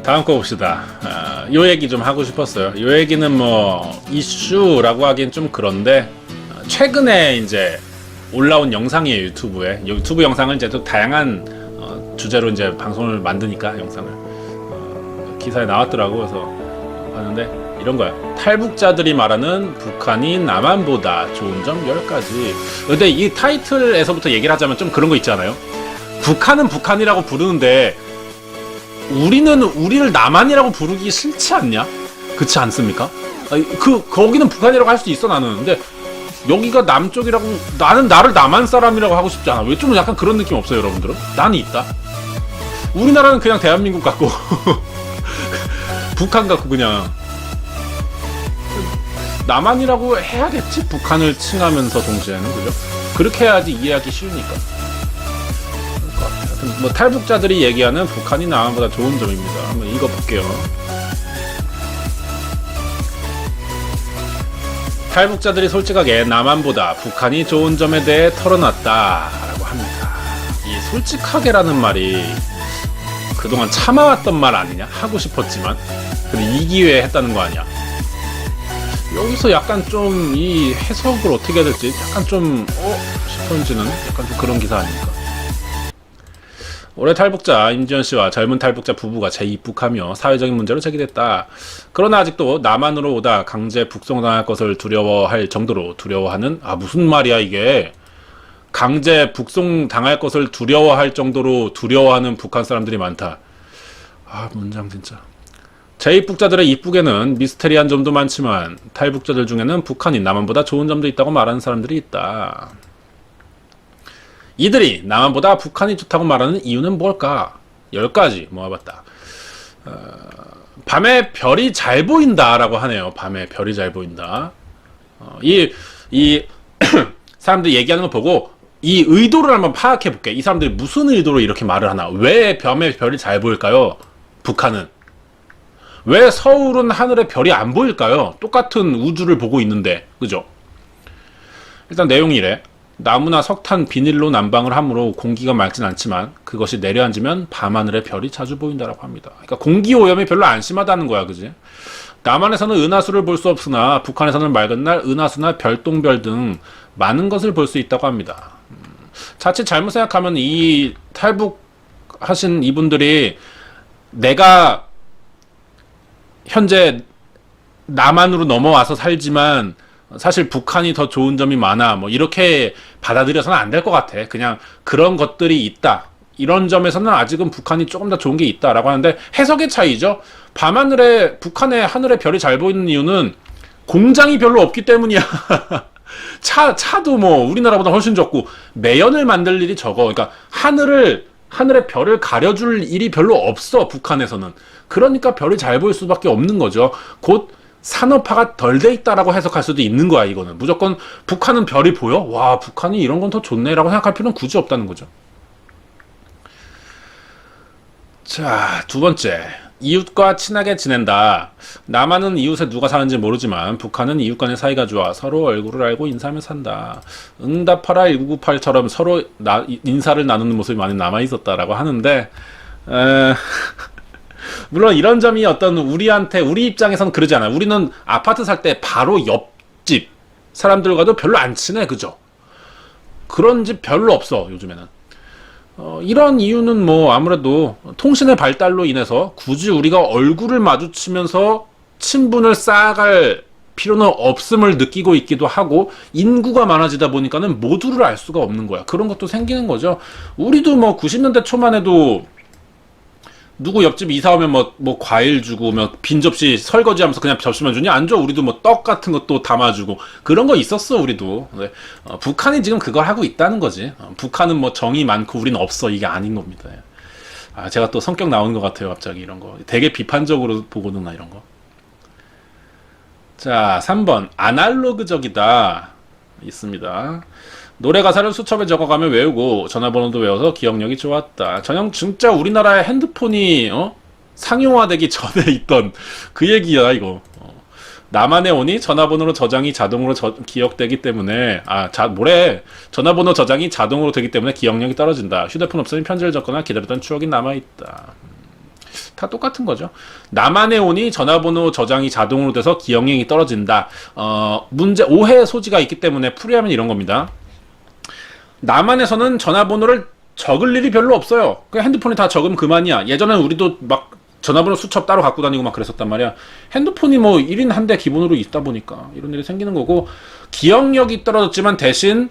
다음 거 봅시다. 요 얘기 좀 하고 싶었어요. 요 얘기는 뭐 이슈라고 하긴 좀 그런데 최근에 이제 올라온 영상이에요. 유튜브 영상을 이제 또 다양한 주제로 이제 방송을 만드니까 영상을 기사에 나왔더라고. 그래서 봤는데 이런 거야. 탈북자들이 말하는 북한이 남한보다 좋은 점 10가지. 근데 이 타이틀에서부터 얘기를 하자면 좀 그런 거 있잖아요. 북한은 북한이라고 부르는데 우리는 우리를 남한이라고 부르기 싫지 않냐? 그렇지 않습니까? 거기는 북한이라고 할 수 있어 나는. 근데 여기가 남쪽이라고, 나는 나를 남한 사람이라고 하고 싶지 않아. 왜 좀 약간 그런 느낌 없어요, 여러분들은? 나는 있다. 우리나라는 그냥 대한민국 같고 북한 같고 그냥 남한이라고 해야겠지? 북한을 칭하면서 동시에는, 그죠? 그렇게 해야지 이해하기 쉬우니까. 뭐 탈북자들이 얘기하는 북한이 남한보다 좋은 점입니다. 한번 읽어볼게요. 탈북자들이 솔직하게 남한보다 북한이 좋은 점에 대해 털어놨다라고 합니다. 이 솔직하게라는 말이 그동안 참아왔던 말 아니냐? 하고 싶었지만 근데 이 기회에 했다는 거 아니야? 여기서 약간 좀 이 해석을 어떻게 해야 될지 약간 좀 싶은지는 약간 좀 그런 기사 아닙니까? 올해 탈북자 임지연 씨와 젊은 탈북자 부부가 재입국하며 사회적인 문제로 제기됐다. 그러나 아직도 남한으로 오다 강제 북송당할 것을 두려워할 정도로 두려워하는, 무슨 말이야 이게. 강제 북송당할 것을 두려워할 정도로 두려워하는 북한 사람들이 많다. 문장 진짜. 재입국자들의 입국에는 미스테리한 점도 많지만 탈북자들 중에는 북한이 남한보다 좋은 점도 있다고 말하는 사람들이 있다. 이들이 남한보다 북한이 좋다고 말하는 이유는 뭘까? 10가지 모아봤다. 밤에 별이 잘 보인다라고 하네요. 밤에 별이 잘 보인다. 이 사람들이 얘기하는 거 보고 이 의도를 한번 파악해 볼게. 이 사람들이 무슨 의도로 이렇게 말을 하나? 왜 밤에 별이 잘 보일까요? 북한은. 왜 서울은 하늘에 별이 안 보일까요? 똑같은 우주를 보고 있는데, 그죠? 일단 내용이 이래. 나무나 석탄, 비닐로 난방을 하므로 공기가 맑진 않지만 그것이 내려앉으면 밤하늘에 별이 자주 보인다라고 합니다. 그러니까 공기 오염이 별로 안 심하다는 거야, 그지? 남한에서는 은하수를 볼 수 없으나 북한에서는 맑은 날 은하수나 별똥별 등 많은 것을 볼 수 있다고 합니다. 자칫 잘못 생각하면 이 탈북하신 이분들이 내가 현재 남한으로 넘어와서 살지만 사실 북한이 더 좋은 점이 많아, 뭐 이렇게 받아들여서는 안 될 것 같아. 그냥 그런 것들이 있다, 이런 점에서는 아직은 북한이 조금 더 좋은 게 있다라고 하는데 해석의 차이죠. 밤하늘에, 북한의 하늘에 별이 잘 보이는 이유는 공장이 별로 없기 때문이야. 차도 뭐 우리나라보다 훨씬 적고 매연을 만들 일이 적어. 그러니까 하늘에 별을 가려줄 일이 별로 없어, 북한에서는. 그러니까 별이 잘 보일 수밖에 없는 거죠. 곧 산업화가 덜 돼 있다라고 해석할 수도 있는 거야, 이거는. 무조건 북한은 별이 보여? 와, 북한이 이런 건 더 좋네라고 생각할 필요는 굳이 없다는 거죠. 자, 두 번째. 이웃과 친하게 지낸다. 남한은 이웃에 누가 사는지 모르지만 북한은 이웃 간의 사이가 좋아 서로 얼굴을 알고 인사하며 산다. 응답하라 1998처럼 서로 인사를 나누는 모습이 많이 남아있었다라고 하는데 물론 이런 점이 어떤 우리 입장에선 그러지 않아요. 우리는 아파트 살 때 바로 옆집 사람들과도 별로 안 친해, 그죠? 그런 집 별로 없어, 요즘에는. 이런 이유는 뭐 아무래도 통신의 발달로 인해서 굳이 우리가 얼굴을 마주치면서 친분을 쌓아갈 필요는 없음을 느끼고 있기도 하고, 인구가 많아지다 보니까는 모두를 알 수가 없는 거야. 그런 것도 생기는 거죠. 우리도 뭐 90년대 초만 해도 누구 옆집 이사 오면 뭐 과일 주고, 뭐 빈 접시 설거지하면서 그냥 접시만 주니 안 줘. 우리도 뭐 떡 같은 것도 담아주고 그런 거 있었어, 우리도. 네. 북한이 지금 그걸 하고 있다는 거지. 북한은 뭐 정이 많고 우리는 없어, 이게 아닌 겁니다. 제가 또 성격 나오는 것 같아요, 갑자기 이런 거. 되게 비판적으로 보거든, 나 이런 거. 자, 3번 아날로그적이다 있습니다. 노래 가사를 수첩에 적어가며 외우고 전화번호도 외워서 기억력이 좋았다. 전형 진짜 우리나라의 핸드폰이 상용화되기 전에 있던 그 얘기야, 이거. 남한에 오니 전화번호로 저장이 자동으로 기억되기 때문에 전화번호 저장이 자동으로 되기 때문에 기억력이 떨어진다. 휴대폰 없으면 편지를 적거나 기다렸던 추억이 남아있다. 다 똑같은 거죠. 남한에 오니 전화번호 저장이 자동으로 돼서 기억력이 떨어진다. 문제, 오해 소지가 있기 때문에 풀이하면 이런 겁니다. 남한에서는 전화번호를 적을 일이 별로 없어요. 그냥 핸드폰에 다 적으면 그만이야. 예전엔 우리도 막 전화번호 수첩 따로 갖고 다니고 막 그랬었단 말이야. 핸드폰이 뭐 1인 한 대 기본으로 있다 보니까 이런 일이 생기는 거고, 기억력이 떨어졌지만 대신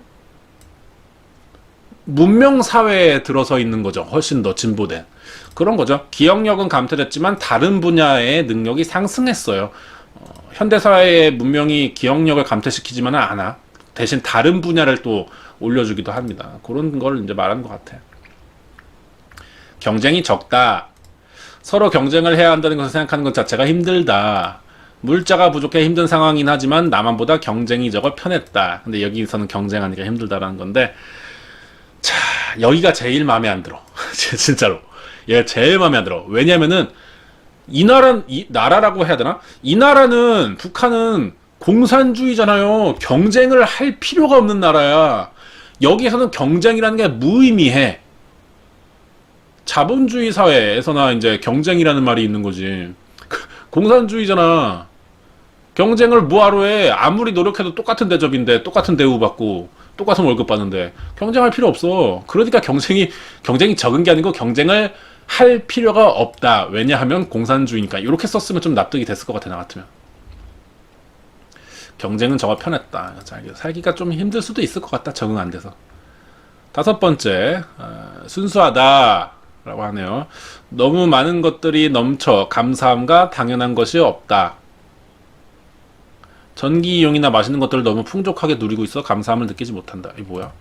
문명사회에 들어서 있는 거죠. 훨씬 더 진보된. 그런 거죠. 기억력은 감퇴됐지만 다른 분야의 능력이 상승했어요. 현대사회의 문명이 기억력을 감퇴시키지만은 않아. 대신 다른 분야를 또 올려주기도 합니다. 그런 걸 이제 말하는 것 같아. 경쟁이 적다. 서로 경쟁을 해야 한다는 것을 생각하는 것 자체가 힘들다. 물자가 부족해 힘든 상황이긴 하지만 남한보다 경쟁이 적어 편했다. 근데 여기서는 경쟁하니까 힘들다라는 건데, 자, 여기가 제일 마음에 안 들어. 진짜로. 얘가 제일 마음에 안 들어. 왜냐면은 나라라고 해야 되나? 이 나라는, 북한은 공산주의잖아요. 경쟁을 할 필요가 없는 나라야. 여기에서는 경쟁이라는 게 무의미해. 자본주의 사회에서나 이제 경쟁이라는 말이 있는 거지. 공산주의잖아. 경쟁을 뭐하러 해? 아무리 노력해도 똑같은 대접인데, 똑같은 대우받고, 똑같은 월급 받는데, 경쟁할 필요 없어. 그러니까 경쟁이 적은 게 아니고 경쟁을 할 필요가 없다. 왜냐하면 공산주의니까. 이렇게 썼으면 좀 납득이 됐을 것 같아, 나 같으면. 경쟁은 저가 편했다. 살기가 좀 힘들 수도 있을 것 같다. 적응 안 돼서. 5번째, 순수하다 라고 하네요. 너무 많은 것들이 넘쳐 감사함과 당연한 것이 없다. 전기 이용이나 맛있는 것들을 너무 풍족하게 누리고 있어 감사함을 느끼지 못한다. 이 뭐야?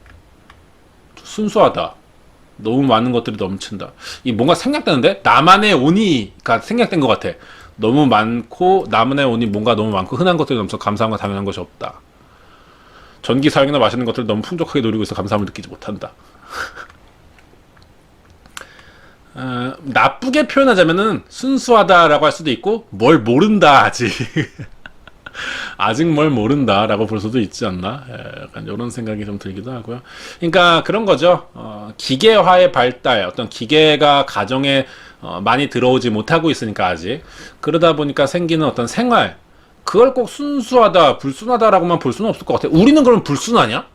순수하다. 너무 많은 것들이 넘친다. 이 뭔가 생략되는데? 나만의 오니가 생략된 것 같아. 너무 많고, 나만의 오니 뭔가 너무 많고, 흔한 것들이 넘쳐 감사함과 당연한 것이 없다. 전기 사용이나 맛있는 것들을 너무 풍족하게 누리고 있어 감사함을 느끼지 못한다. 나쁘게 표현하자면은 순수하다라고 할 수도 있고, 뭘 모른다 아직. 아직 뭘 모른다라고 볼 수도 있지 않나? 약간 이런 생각이 좀 들기도 하고요. 그러니까 그런 거죠. 기계화의 발달, 어떤 기계가 가정에 많이 들어오지 못하고 있으니까 아직. 그러다 보니까 생기는 어떤 생활, 그걸 꼭 순수하다, 불순하다라고만 볼 수는 없을 것 같아요. 우리는 그럼 불순하냐?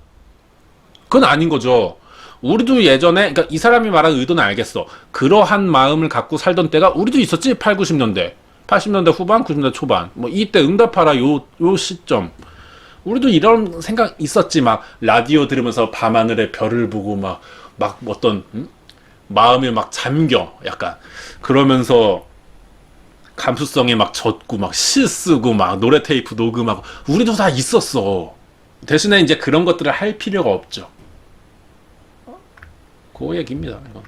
그건 아닌 거죠. 우리도 예전에, 그러니까 이 사람이 말하는 의도는 알겠어. 그러한 마음을 갖고 살던 때가 우리도 있었지? 8, 90년대. 80년대 후반, 90년대 초반. 뭐, 이때 응답하라, 요 시점. 우리도 이런 생각 있었지. 막, 라디오 들으면서 밤하늘에 별을 보고, 막 어떤, 마음이 막 잠겨. 약간. 그러면서, 감수성에 막 젖고, 막 시 쓰고, 막 노래 테이프 녹음하고. 우리도 다 있었어. 대신에 이제 그런 것들을 할 필요가 없죠. 그 얘기입니다, 이건.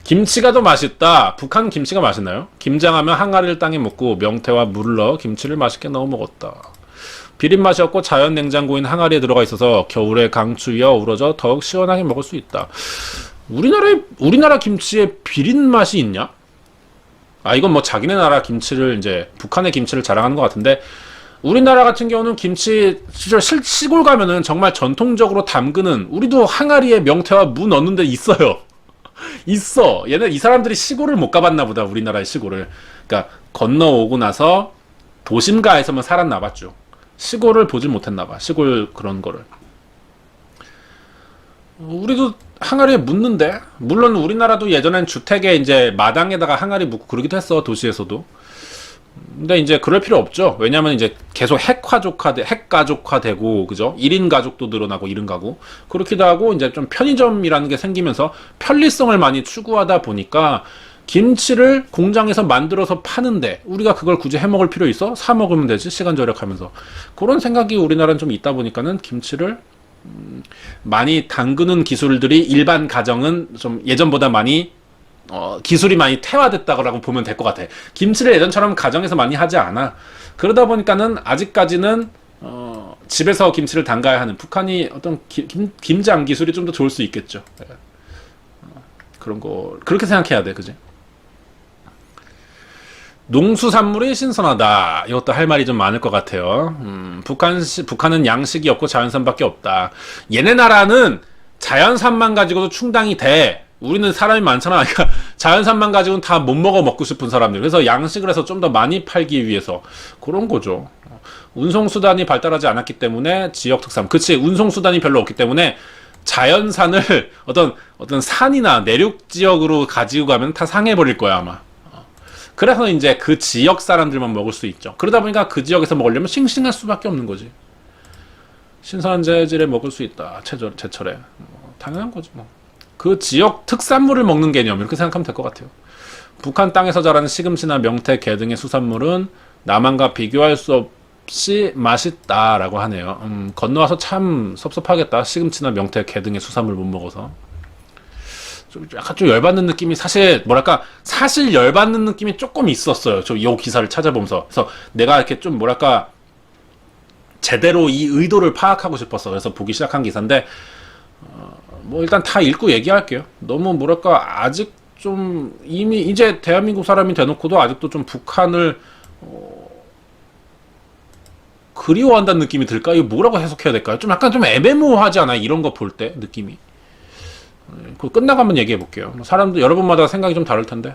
김치가 더 맛있다. 북한 김치가 맛있나요? 김장하면 항아리를 땅에 묻고 명태와 물을 넣어 김치를 맛있게 넣어 먹었다. 비린 맛이 없고 자연 냉장고인 항아리에 들어가 있어서 겨울에 강추위와 우러져 더욱 시원하게 먹을 수 있다. 우리나라 김치에 비린 맛이 있냐? 이건 뭐 자기네 나라 김치를 이제 북한의 김치를 자랑하는 것 같은데, 우리나라 같은 경우는 김치 시골 가면은 정말 전통적으로 담그는, 우리도 항아리에 명태와 무 넣는 데 있어요. 있어. 이 사람들이 시골을 못 가봤나 보다, 우리나라의 시골을. 그러니까 건너오고 나서 도심가에서만 살았나 봤죠. 시골을 보질 못했나 봐. 시골 그런 거를. 우리도 항아리에 묻는데, 물론 우리나라도 예전엔 주택에 이제 마당에다가 항아리 묻고 그러기도 했어, 도시에서도. 근데 이제 그럴 필요 없죠. 왜냐면 이제 계속 핵가족화되고, 그죠? 1인 가족도 늘어나고, 1인 가구. 그렇기도 하고, 이제 좀 편의점이라는 게 생기면서 편리성을 많이 추구하다 보니까, 김치를 공장에서 만들어서 파는데, 우리가 그걸 굳이 해 먹을 필요 있어? 사 먹으면 되지, 시간 절약하면서. 그런 생각이 우리나라는 좀 있다 보니까는, 김치를 많이 담그는 기술들이 일반 가정은 좀 예전보다 많이 기술이 많이 퇴화됐다고 보면 될 것 같아. 김치를 예전처럼 가정에서 많이 하지 않아. 그러다 보니까는 아직까지는 집에서 김치를 담가야 하는, 북한이 어떤 김장 기술이 좀 더 좋을 수 있겠죠. 그런 거 그렇게 생각해야 돼, 그지? 농수산물이 신선하다. 이것도 할 말이 좀 많을 것 같아요. 북한은 양식이 없고 자연산밖에 없다. 얘네 나라는 자연산만 가지고도 충당이 돼. 우리는 사람이 많잖아. 그러니까 자연산만 가지고는 다 못 먹고 싶은 사람들. 그래서 양식을 해서 좀 더 많이 팔기 위해서 그런 거죠. 운송수단이 발달하지 않았기 때문에 지역 특산. 그치, 운송수단이 별로 없기 때문에 자연산을 어떤 산이나 내륙 지역으로 가지고 가면 다 상해버릴 거야, 아마. 그래서 이제 그 지역 사람들만 먹을 수 있죠. 그러다 보니까 그 지역에서 먹으려면 싱싱할 수밖에 없는 거지. 신선한 재질에 먹을 수 있다. 제철에. 당연한 거지, 뭐. 그 지역 특산물을 먹는 개념, 이렇게 생각하면 될 것 같아요. 북한 땅에서 자라는 시금치나 명태, 게 등의 수산물은 남한과 비교할 수 없이 맛있다라고 하네요. 건너와서 참 섭섭하겠다. 시금치나 명태, 게 등의 수산물 못 먹어서. 좀 약간 좀 열받는 느낌이 사실 열받는 느낌이 조금 있었어요. 이 기사를 찾아보면서. 그래서 내가 이렇게 좀 제대로 이 의도를 파악하고 싶었어. 그래서 보기 시작한 기사인데, 뭐 일단 다 읽고 얘기할게요. 너무 아직 좀 이미 이제 대한민국 사람이 돼놓고도 아직도 좀 북한을 그리워한다는 느낌이 들까? 이거 뭐라고 해석해야 될까요? 좀 약간 좀 애매모호하지 않아요? 이런 거 볼 때 느낌이. 그거 끝나고 한번 얘기해 볼게요. 사람들 여러분마다 생각이 좀 다를 텐데.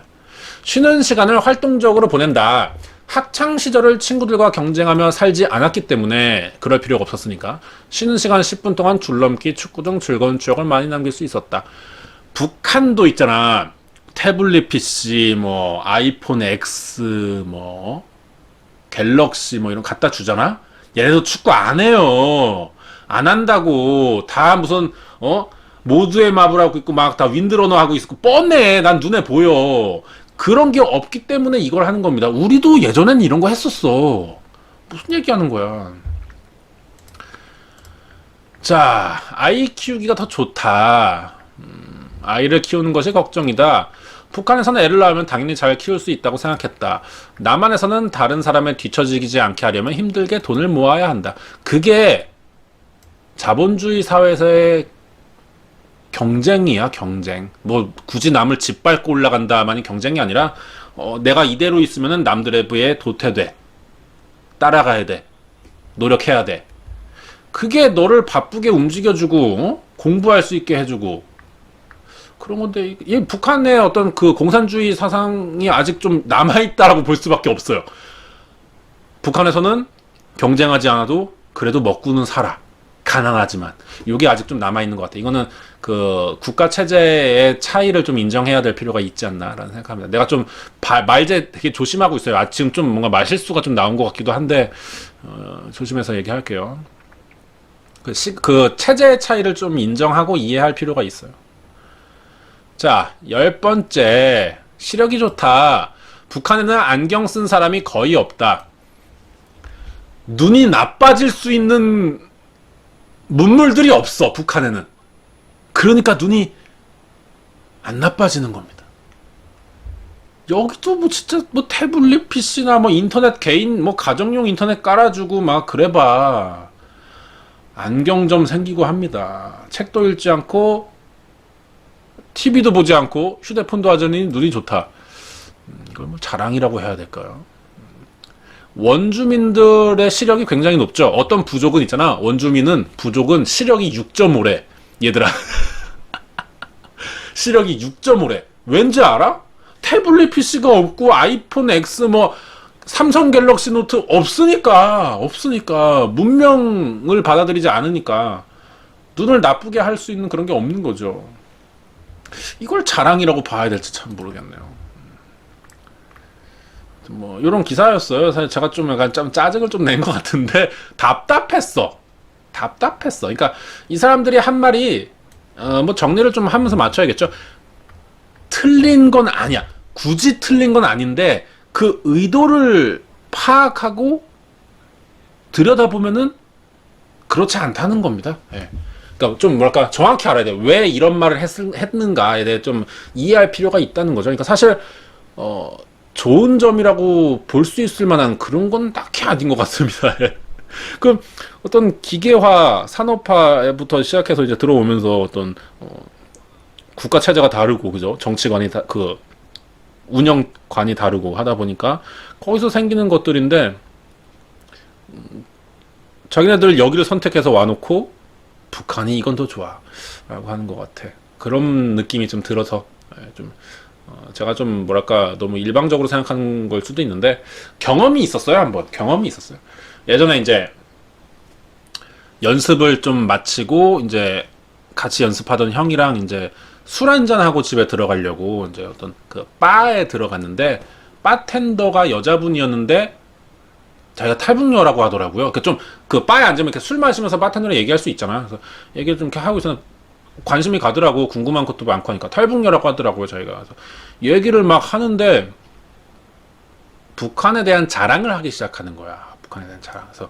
쉬는 시간을 활동적으로 보낸다. 학창 시절을 친구들과 경쟁하며 살지 않았기 때문에 그럴 필요가 없었으니까 쉬는 시간 10분 동안 줄넘기, 축구 등 즐거운 추억을 많이 남길 수 있었다. 북한도 있잖아. 태블릿 PC, 뭐 아이폰 X, 뭐 갤럭시 뭐 이런 거 갖다 주잖아. 얘네도 축구 안 해요. 안 한다고. 다 무슨 모두의 마블 하고 있고 막 다 윈드러너 하고 있고 뻔해. 난 눈에 보여. 그런 게 없기 때문에 이걸 하는 겁니다. 우리도 예전엔 이런 거 했었어. 무슨 얘기하는 거야. 자, 아이 키우기가 더 좋다. 아이를 키우는 것이 걱정이다. 북한에서는 애를 낳으면 당연히 잘 키울 수 있다고 생각했다. 남한에서는 다른 사람에 뒤처지지 않게 하려면 힘들게 돈을 모아야 한다. 그게 자본주의 사회에서의 경쟁이야, 경쟁. 뭐 굳이 남을 짓밟고 올라간다만이 경쟁이 아니라 내가 이대로 있으면은 남들에 비해 도태돼. 따라가야 돼. 노력해야 돼. 그게 너를 바쁘게 움직여주고 공부할 수 있게 해주고 그런 건데 이 북한의 어떤 그 공산주의 사상이 아직 좀 남아있다라고 볼 수밖에 없어요. 북한에서는 경쟁하지 않아도 그래도 먹고는 살아. 가난하지만 이게 아직 좀 남아있는 것 같아. 이거는 그 국가 체제의 차이를 좀 인정해야 될 필요가 있지 않나라는 생각합니다. 내가 좀 말제 되게 조심하고 있어요. 지금 좀 뭔가 말실수가 좀 나온 것 같기도 한데 조심해서 얘기할게요. 그 체제의 차이를 좀 인정하고 이해할 필요가 있어요. 자, 10번째 시력이 좋다. 북한에는 안경 쓴 사람이 거의 없다. 눈이 나빠질 수 있는 문물들이 없어, 북한에는. 그러니까 눈이 안 나빠지는 겁니다. 여기도 뭐 진짜 뭐 태블릿 PC나 뭐 인터넷 개인 뭐 가정용 인터넷 깔아주고 막 그래봐. 안경점 생기고 합니다. 책도 읽지 않고 TV도 보지 않고 휴대폰도 하자니 눈이 좋다. 이걸 뭐 자랑이라고 해야 될까요? 원주민들의 시력이 굉장히 높죠. 어떤 부족은 있잖아. 부족은 시력이 6.5래. 얘들아. 시력이 6.5래. 왠지 알아? 태블릿 PC가 없고 아이폰 X 뭐 삼성 갤럭시 노트 없으니까 문명을 받아들이지 않으니까 눈을 나쁘게 할 수 있는 그런 게 없는 거죠. 이걸 자랑이라고 봐야 될지 참 모르겠네요. 뭐 이런 기사였어요. 사실 제가 좀 약간 좀 짜증을 좀 낸 것 같은데 답답했어. 그러니까 이 사람들이 한 말이 뭐 정리를 좀 하면서 맞춰야겠죠. 틀린 건 아니야. 굳이 틀린 건 아닌데 그 의도를 파악하고 들여다보면은 그렇지 않다는 겁니다. 예. 그러니까 좀 정확히 알아야 돼. 왜 이런 말을 했는가에 대해 좀 이해할 필요가 있다는 거죠. 그러니까 사실 좋은 점이라고 볼 수 있을 만한 그런 건 딱히 아닌 것 같습니다. 그럼 어떤 기계화, 산업화부터 시작해서 이제 들어오면서 어떤 국가 체제가 다르고 그죠? 정치관이 운영관이 다르고 하다 보니까 거기서 생기는 것들인데 자기네들 여기를 선택해서 와놓고 북한이 이건 더 좋아 라고 하는 것 같아. 그런 느낌이 좀 들어서 좀 제가 좀 뭐랄까 너무 일방적으로 생각하는 걸 수도 있는데 경험이 있었어요. 한번 경험이 있었어요. 예전에 이제 연습을 좀 마치고 이제 같이 연습하던 형이랑 이제 술 한잔 하고 집에 들어가려고 이제 어떤 그 바에 들어갔는데 바텐더가 여자분이었는데 자기가 탈북녀라고 하더라고요. 그 좀 그 바에 앉으면 이렇게 술 마시면서 바텐더랑 얘기할 수 있잖아요. 그래서 얘기를 좀 이렇게 하고 있었는데 관심이 가더라고. 궁금한 것도 많고 하니까 탈북녀라고 하더라고요. 자기가. 그래서 얘기를 막 하는데 북한에 대한 자랑을 하기 시작하는 거야. 북한에 대한 자랑. 그래서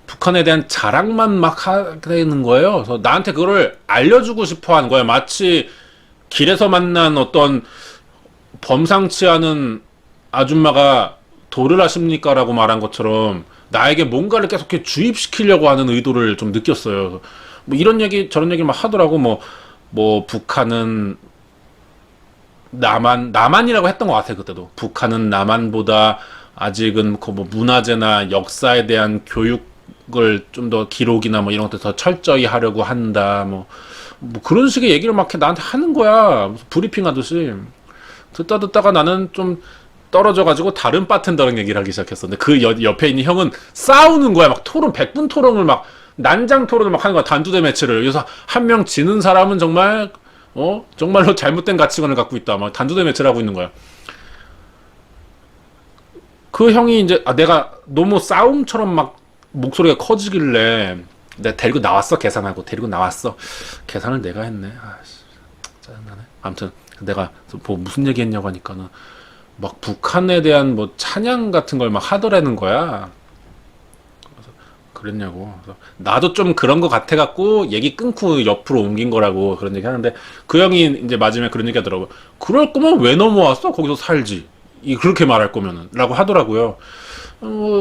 북한에 대한 자랑만 막 하는 거예요. 그래서 나한테 그거를 알려주고 싶어 하는 거야. 마치 길에서 만난 어떤 범상치 않은 아줌마가 도를 하십니까? 라고 말한 것처럼 나에게 뭔가를 계속 주입시키려고 하는 의도를 좀 느꼈어요. 뭐 이런 얘기 저런 얘기를 막 하더라고. 뭐 북한은 남한이라고 했던 것 같아. 그때도 북한은 남한보다 아직은 그 뭐 문화재나 역사에 대한 교육을 좀 더 기록이나 뭐 이런 것들 더 철저히 하려고 한다. 뭐 그런 식의 얘기를 막 나한테 하는 거야. 무슨 브리핑 하듯이. 듣다가 나는 좀 떨어져가지고 다른 바텐더랑 얘기를 하기 시작했어. 근데 그 옆에 있는 형은 싸우는 거야. 막 토론, 100분 토론을 막, 난장 토론을 막 하는 거야. 단두대 매치를. 그래서 한 명 지는 사람은 정말, 정말로 잘못된 가치관을 갖고 있다. 막 단두대 매치를 하고 있는 거야. 그 형이 이제, 내가 너무 싸움처럼 막 목소리가 커지길래, 내가 데리고 나왔어. 계산하고. 데리고 나왔어. 계산을 내가 했네. 아씨, 짜증나네. 아무튼, 내가 뭐 무슨 얘기 했냐고 하니까는, 막 북한에 대한 뭐 찬양 같은 걸 막 하더라는 거야. 그래서 그랬냐고. 그래서 나도 좀 그런 거 같아 갖고 얘기 끊고 옆으로 옮긴 거라고 그런 얘기 하는데 그 형이 이제 마지막에 그런 얘기 하더라고. 그럴 거면 왜 넘어왔어? 거기서 살지. 그렇게 말할 거면은 라고 하더라고요.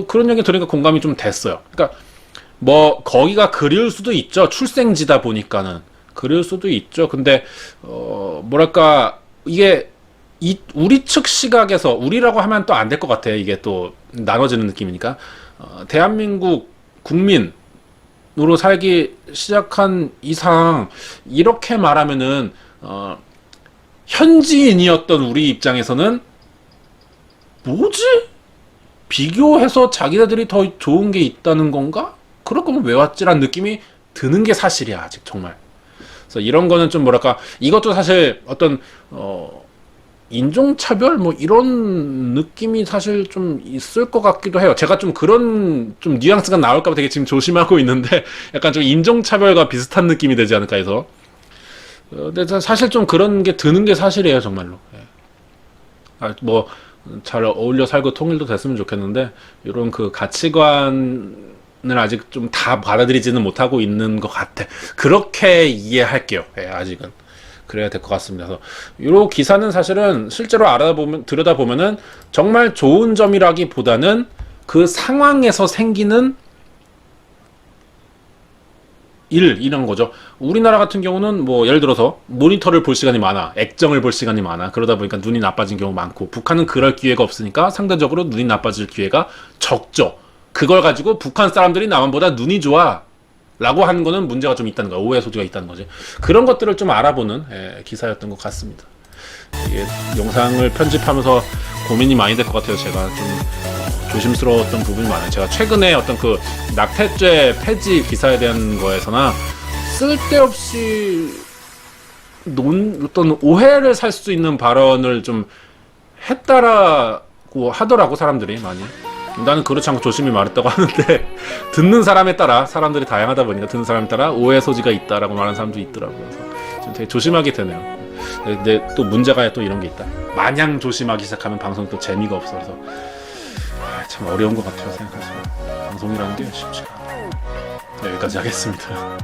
그런 얘기 들으니까 공감이 좀 됐어요. 그러니까 뭐 거기가 그리울 수도 있죠. 출생지다 보니까는 그리울 수도 있죠. 근데 뭐랄까 이게 우리 측 시각에서 우리라고 하면 또 안 될 것 같아. 이게 또 나눠지는 느낌이니까 대한민국 국민으로 살기 시작한 이상 이렇게 말하면은 현지인이었던 우리 입장에서는 뭐지? 비교해서 자기네들이 더 좋은 게 있다는 건가? 그럴 거면 왜 왔지라는 느낌이 드는 게 사실이야. 아직 정말. 그래서 이런 거는 좀 뭐랄까 이것도 사실 어떤 인종차별 뭐 이런 느낌이 사실 좀 있을 것 같기도 해요. 제가 좀 그런 좀 뉘앙스가 나올까 봐 되게 지금 조심하고 있는데 약간 좀 인종차별과 비슷한 느낌이 되지 않을까 해서 근데 사실 좀 그런 게 드는 게 사실이에요. 정말로. 뭐 잘 어울려 살고 통일도 됐으면 좋겠는데 이런 그 가치관을 아직 좀 다 받아들이지는 못하고 있는 것 같아. 그렇게 이해할게요. 아직은. 그래야 될 것 같습니다. 그래서 이 기사는 사실은 실제로 들여다보면은 정말 좋은 점이라기보다는 그 상황에서 생기는 이런 거죠. 우리나라 같은 경우는 뭐 예를 들어서 모니터를 볼 시간이 많아. 액정을 볼 시간이 많아. 그러다 보니까 눈이 나빠진 경우 많고 북한은 그럴 기회가 없으니까 상대적으로 눈이 나빠질 기회가 적죠. 그걸 가지고 북한 사람들이 남한보다 눈이 좋아 라고 하는 거는 문제가 좀 있다는 거야. 오해 소지가 있다는 거지. 그런 것들을 좀 알아보는 기사였던 것 같습니다. 이게 영상을 편집하면서 고민이 많이 될 것 같아요. 제가 좀 조심스러웠던 부분이 많아요. 제가 최근에 어떤 그 낙태죄 폐지 기사에 대한 거에서나 쓸데없이 어떤 오해를 살 수 있는 발언을 좀 했다라고 하더라고 사람들이 많이. 나는 그렇지 않고 조심히 말했다고 하는데 듣는 사람에 따라 사람들이 다양하다 보니까 듣는 사람에 따라 오해 소지가 있다라고 말하는 사람도 있더라고요. 그래서 좀 되게 조심하게 되네요. 근데 또 문제가 또 이런 게 있다. 마냥 조심하기 시작하면 방송이 또 재미가 없어서 참 어려운 것 같아요. 생각하시면 방송이라는 게 쉽지가 않아요. 여기까지 하겠습니다.